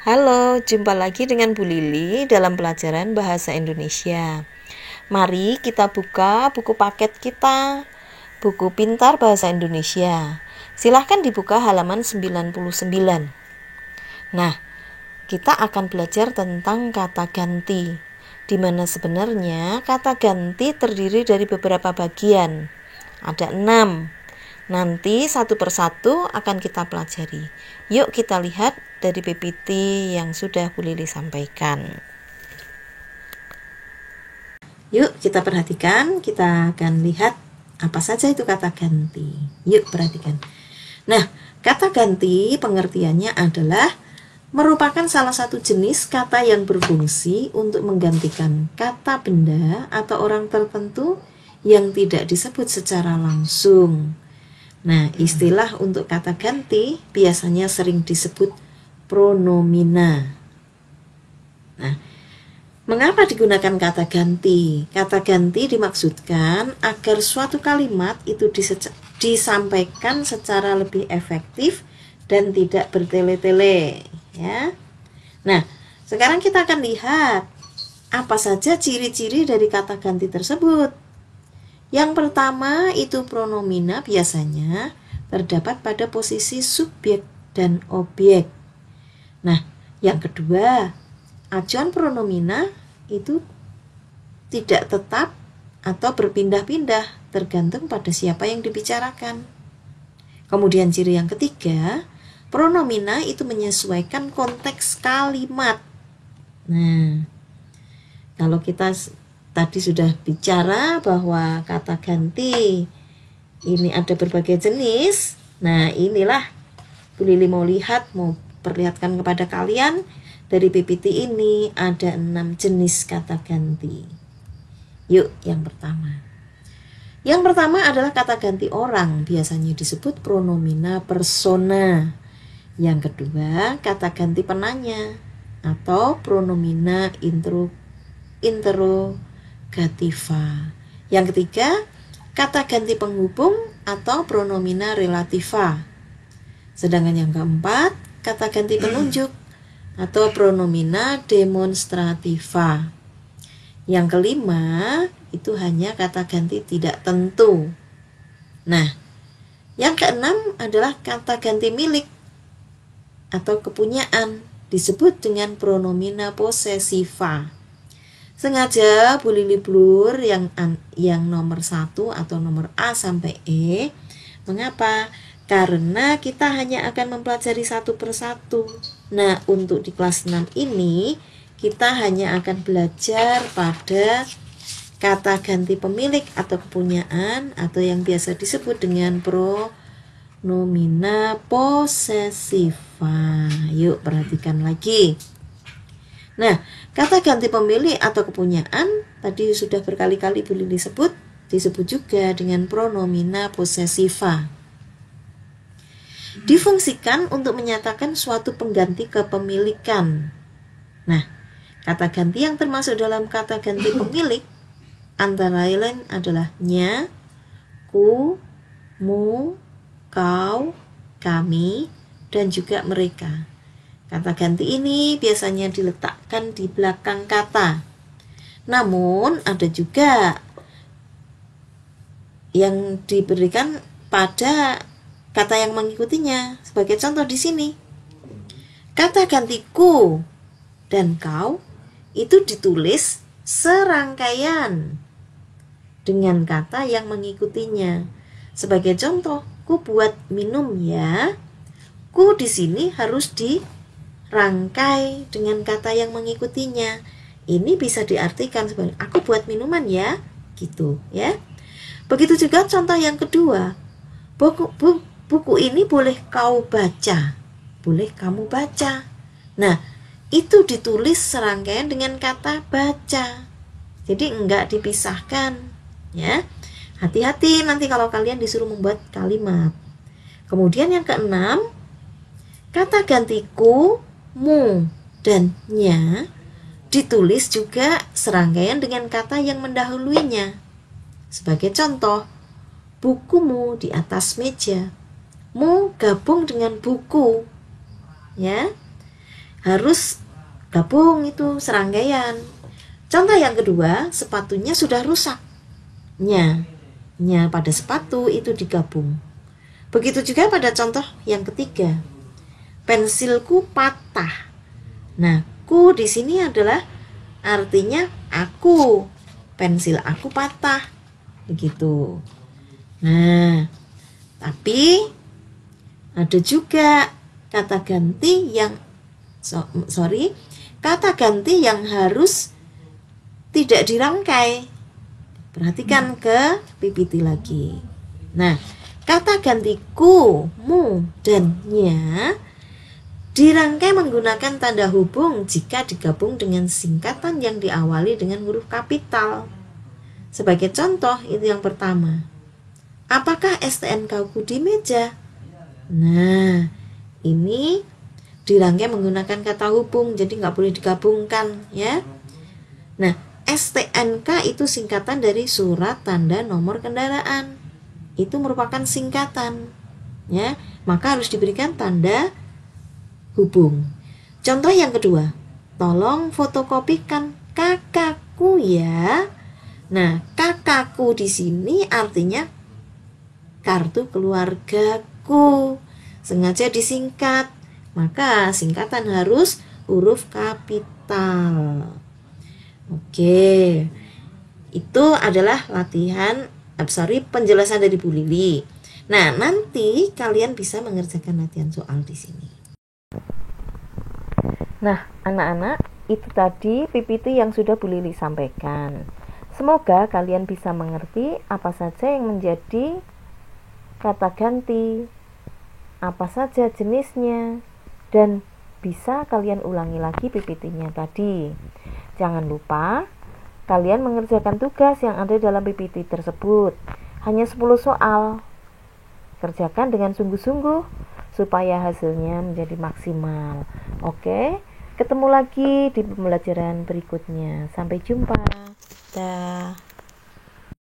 Halo, jumpa lagi dengan Bu Lili dalam pelajaran Bahasa Indonesia. Mari kita buka buku paket kita, buku Pintar Bahasa Indonesia. Silahkan dibuka halaman 99. Nah, kita akan belajar tentang kata ganti, di mana sebenarnya kata ganti terdiri dari beberapa bagian. Ada 6. Nanti satu persatu akan kita pelajari. Yuk kita lihat dari PPT yang sudah Bu Lili sampaikan. Yuk kita perhatikan, kita akan lihat apa saja itu kata ganti. Yuk perhatikan. Nah, kata ganti pengertiannya adalah merupakan salah satu jenis kata yang berfungsi untuk menggantikan kata benda atau orang tertentu yang tidak disebut secara langsung. Nah, istilah untuk kata ganti biasanya sering disebut pronomina. Nah, mengapa digunakan kata ganti? Kata ganti dimaksudkan agar suatu kalimat itu disampaikan secara lebih efektif dan tidak bertele-tele, ya. Nah, sekarang kita akan lihat apa saja ciri-ciri dari kata ganti tersebut. Yang pertama itu pronomina biasanya terdapat pada posisi subjek dan objek. Nah, yang kedua, acuan pronomina itu tidak tetap atau berpindah-pindah tergantung pada siapa yang dibicarakan. Kemudian ciri yang ketiga, pronomina itu menyesuaikan konteks kalimat. Nah, kalau kita tadi sudah bicara bahwa kata ganti ini ada berbagai jenis. Nah, inilah Bu Lili mau perlihatkan kepada kalian dari PPT ini ada 6 jenis kata ganti. Yuk, yang pertama. Yang pertama adalah kata ganti orang, biasanya disebut pronomina persona. Yang kedua, kata ganti penanya atau pronomina interrogativa. Yang ketiga, kata ganti penghubung atau pronomina relativa. Sedangkan yang keempat, kata ganti penunjuk atau pronomina demonstrativa. Yang kelima, itu hanya kata ganti tidak tentu. Nah, yang keenam adalah kata ganti milik atau kepunyaan, disebut dengan pronomina possessiva. Sengaja Bu Lili blur yang nomor 1 atau nomor A sampai E. Mengapa? Karena kita hanya akan mempelajari satu persatu. Nah, untuk di kelas 6 ini kita hanya akan belajar pada kata ganti pemilik atau kepunyaan atau yang biasa disebut dengan pronomina possessiva. Yuk perhatikan lagi. Nah, kata ganti pemilik atau kepunyaan tadi sudah berkali-kali Bu Lili disebut juga dengan pronomina possessiva. Difungsikan untuk menyatakan suatu pengganti kepemilikan. Nah, kata ganti yang termasuk dalam kata ganti pemilik antara lain adalah nya, ku, mu, kau, kami, dan juga mereka. Kata ganti ini biasanya diletakkan di belakang kata. Namun ada juga yang diberikan pada kata yang mengikutinya. Sebagai contoh di sini, kata ganti ku dan kau itu ditulis serangkaian dengan kata yang mengikutinya. Sebagai contoh, ku buat minum ya. Ku di sini harus dirangkai dengan kata yang mengikutinya. Ini bisa diartikan sebagai aku buat minuman ya, gitu ya. Begitu juga contoh yang kedua. Buku ini boleh kau baca, boleh kamu baca. Nah, itu ditulis serangkaian dengan kata baca. Jadi enggak dipisahkan, ya. Hati-hati nanti kalau kalian disuruh membuat kalimat. Kemudian yang keenam, kata ganti ku, mu, dan nya ditulis juga serangkaian dengan kata yang mendahuluinya. Sebagai contoh, bukumu di atas meja. Mu gabung dengan buku, ya. harus gabung itu serangkaian. Contoh yang kedua, sepatunya sudah rusak. Nya pada sepatu itu digabung. Begitu juga pada contoh yang ketiga. Pensilku patah. Nah, ku di sini adalah artinya aku. Pensil aku patah. Begitu. Nah, tapi ada juga kata ganti yang kata ganti yang harus tidak dirangkai. Perhatikan ke PPT lagi. Nah, kata ganti ku, mu, dan nya dirangkai menggunakan tanda hubung jika digabung dengan singkatan yang diawali dengan huruf kapital. Sebagai contoh, itu yang pertama. Apakah STNK ku di meja? Nah, ini dirangkai menggunakan kata hubung, jadi nggak boleh digabungkan ya. Nah, STNK itu singkatan dari surat tanda nomor kendaraan. Itu merupakan singkatan ya, maka harus diberikan tanda hubung. Contoh yang kedua, tolong fotokopikan kakakku ya. Nah, kakakku di sini artinya kartu keluargaku. Sengaja disingkat, maka singkatan harus huruf kapital. Oke, itu adalah penjelasan dari Bu Lili. Nah, nanti kalian bisa mengerjakan latihan soal di sini. Nah, anak-anak, itu tadi PPT yang sudah Bu Lili sampaikan. Semoga kalian bisa mengerti apa saja yang menjadi kata ganti, apa saja jenisnya, dan bisa kalian ulangi lagi PPT-nya tadi. Jangan lupa kalian mengerjakan tugas yang ada dalam PPT tersebut. Hanya 10 soal. Kerjakan dengan sungguh-sungguh supaya hasilnya menjadi maksimal. Oke, ketemu lagi di pembelajaran berikutnya. Sampai jumpa. Dah.